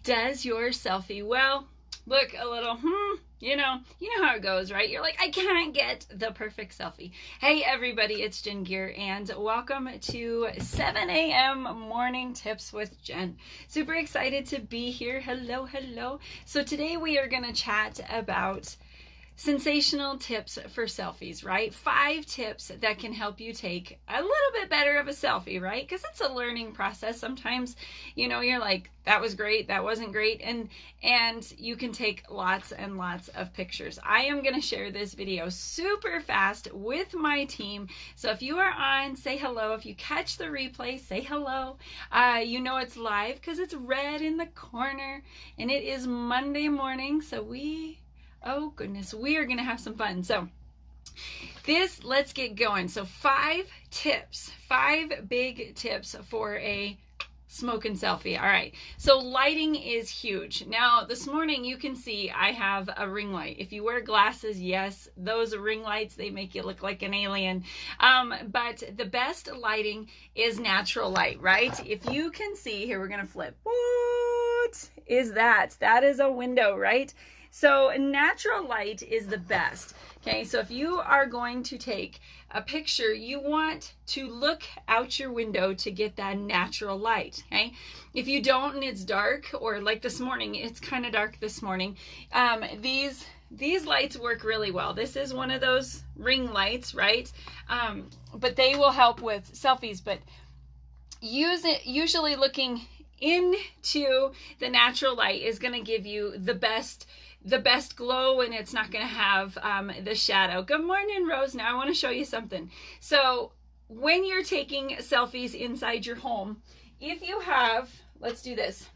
Does your selfie, well, look a little, you know how it goes, right? You're like, I can't get the perfect selfie. Hey everybody, it's Jen Gear and welcome to 7 a.m. morning tips with Jen. Super excited to be here. Hello. So today we are going to chat about sensational tips for selfies, right? 5 tips that can help you take a little bit better of a selfie, right? Because it's a learning process. Sometimes, you're like, that was great, that wasn't great, and you can take lots and lots of pictures. I am going to share this video super fast with my team. So if you are on, say hello. If you catch the replay, say hello. You know it's live because it's red in the corner, and it is Monday morning, so oh goodness, we are going to have some fun. So let's get going. So 5 big tips for a smoking selfie. All right. So lighting is huge. Now this morning you can see I have a ring light. If you wear glasses, yes, those ring lights, they make you look like an alien. But the best lighting is natural light, right? If you can see here, we're going to flip. What is that? That is a window, right? So natural light is the best. Okay, so if you are going to take a picture, you want to look out your window to get that natural light. Okay, if you don't and it's dark, or like this morning, it's kind of dark this morning, these lights work really well. This is one of those ring lights, right? But they will help with selfies, but usually looking into the natural light is going to give you the best glow, and it's not going to have the shadow. Good morning, Rose. Now I want to show you something. So when you're taking selfies inside your home, if you have, let's do this.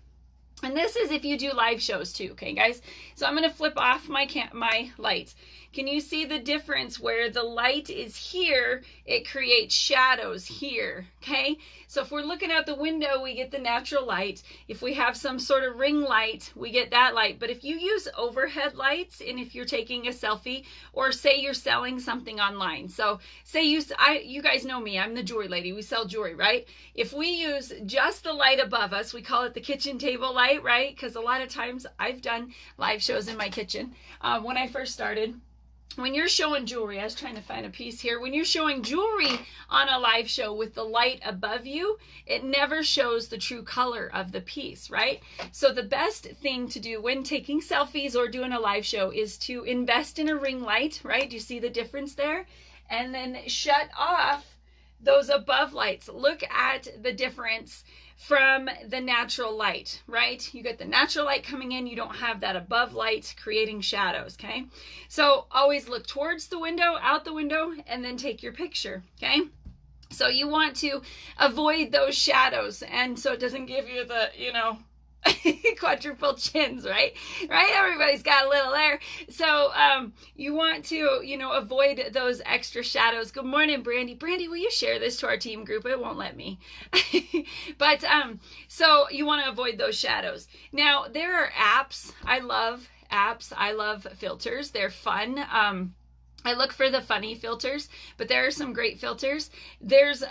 And this is if you do live shows too, okay, guys? So I'm going to flip off my lights. Can you see the difference where the light is here, it creates shadows here, okay? So if we're looking out the window, we get the natural light. If we have some sort of ring light, we get that light. But if you use overhead lights, and if you're taking a selfie, or say you're selling something online. So say you guys know me, I'm the jewelry lady. We sell jewelry, right? If we use just the light above us, we call it the kitchen table light, right? Because a lot of times I've done live shows in my kitchen when I first started. When you're showing jewelry, I was trying to find a piece here. When you're showing jewelry on a live show with the light above you, it never shows the true color of the piece, right? So the best thing to do when taking selfies or doing a live show is to invest in a ring light, right? Do you see the difference there? And then shut off those above lights. Look at the difference from the natural light, right? You get the natural light coming in, you don't have that above light creating shadows, okay? So always look towards the window, out the window, and then take your picture, okay? So you want to avoid those shadows, and so it doesn't give you the, quadruple chins, right? Everybody's got a little there. So you want to, avoid those extra shadows. Good morning, Brandy. Brandy, will you share this to our team group? It won't let me. But so you want to avoid those shadows. Now, there are apps. I love apps. I love filters. They're fun. I look for the funny filters, but there are some great filters. There's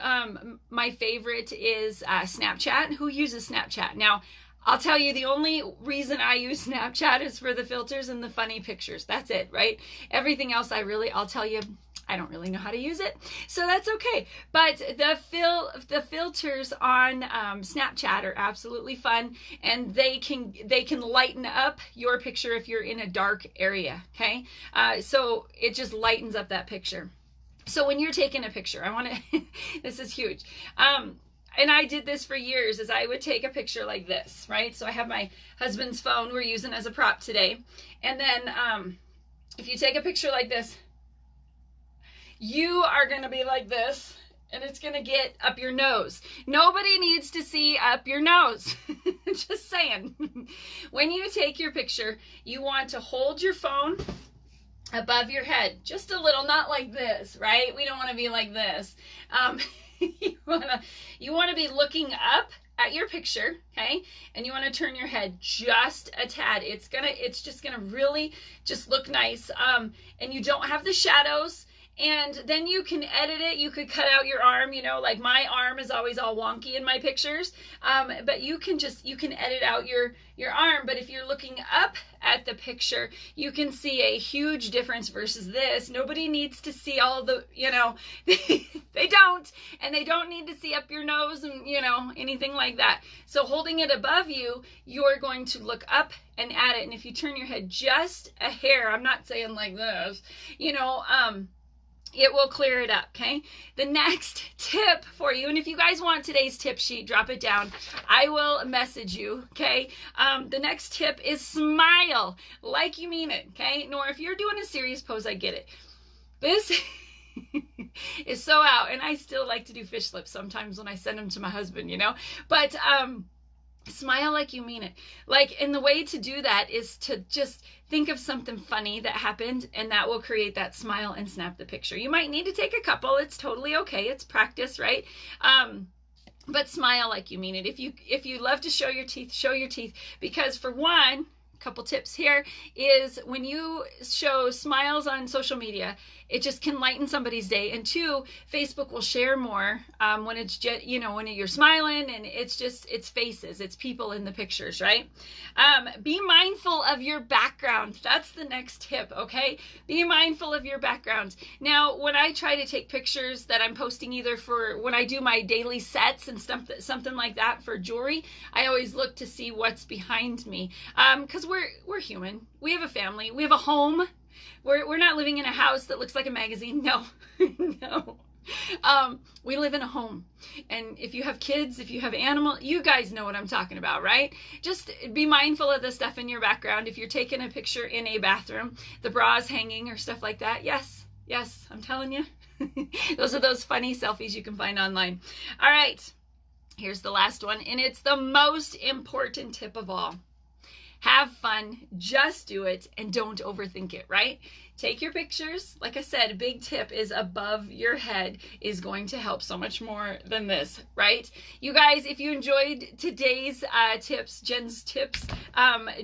my favorite is Snapchat. Who uses Snapchat? Now, I'll tell you, the only reason I use Snapchat is for the filters and the funny pictures. That's it, right? Everything else I'll tell you, I don't really know how to use it, so that's okay. But the filters on Snapchat are absolutely fun, and they can lighten up your picture if you're in a dark area, okay? So it just lightens up that picture. So when you're taking a picture, this is huge. And I did this for years, is I would take a picture like this, right? So I have my husband's phone we're using as a prop today. And then if you take a picture like this, you are going to be like this, and it's going to get up your nose. Nobody needs to see up your nose. Just saying. When you take your picture, you want to hold your phone above your head, just a little, not like this, right? We don't want to be like this. You want to be looking up at your picture, okay? And you want to turn your head just a tad. It's just gonna really just look nice. And you don't have the shadows, And then you can edit it. You could cut out your arm, you know, like my arm is always all wonky in my pictures. But you can edit out your arm. But if you're looking up at the picture, you can see a huge difference versus this. Nobody needs to see all the, you know, they don't, and they don't need to see up your nose and, you know, anything like that. So holding it above you, you're going to look up and at it. And if you turn your head just a hair, I'm not saying like this, you know, it will clear it up, okay? The next tip for you, and if you guys want today's tip sheet, drop it down. I will message you, okay? The next tip is smile like you mean it, okay? Nor if you're doing a serious pose, I get it. This is so out, and I still like to do fish lips sometimes when I send them to my husband, you know? But smile like you mean it. Like, and the way to do that is to just think of something funny that happened, and that will create that smile and snap the picture. You might need to take a couple. It's totally okay. It's practice, right? But smile like you mean it. If you love to show your teeth, because for one, couple tips here is when you show smiles on social media, it just can lighten somebody's day. And two, Facebook will share more when it's just, you know, when you're smiling, and it's faces, it's people in the pictures, right? Be mindful of your background. That's the next tip, okay? Be mindful of your background. Now, when I try to take pictures that I'm posting either for when I do my daily sets and stuff, something like that for jewelry, I always look to see what's behind me. Because we're human. We have a family. We have a home. We're not living in a house that looks like a magazine. No, no. We live in a home. And if you have kids, if you have animals, you guys know what I'm talking about, right? Just be mindful of the stuff in your background. If you're taking a picture in a bathroom, the bra's hanging or stuff like that. Yes, I'm telling you. Those are those funny selfies you can find online. All right, here's the last one. And it's the most important tip of all. Have fun, just do it, and don't overthink it, right? Take your pictures. Like I said, a big tip is above your head is going to help so much more than this, right? You guys, if you enjoyed today's tips, Jen's tips,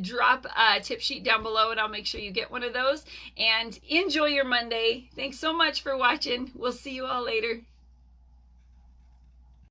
drop a tip sheet down below and I'll make sure you get one of those. And enjoy your Monday. Thanks so much for watching. We'll see you all later.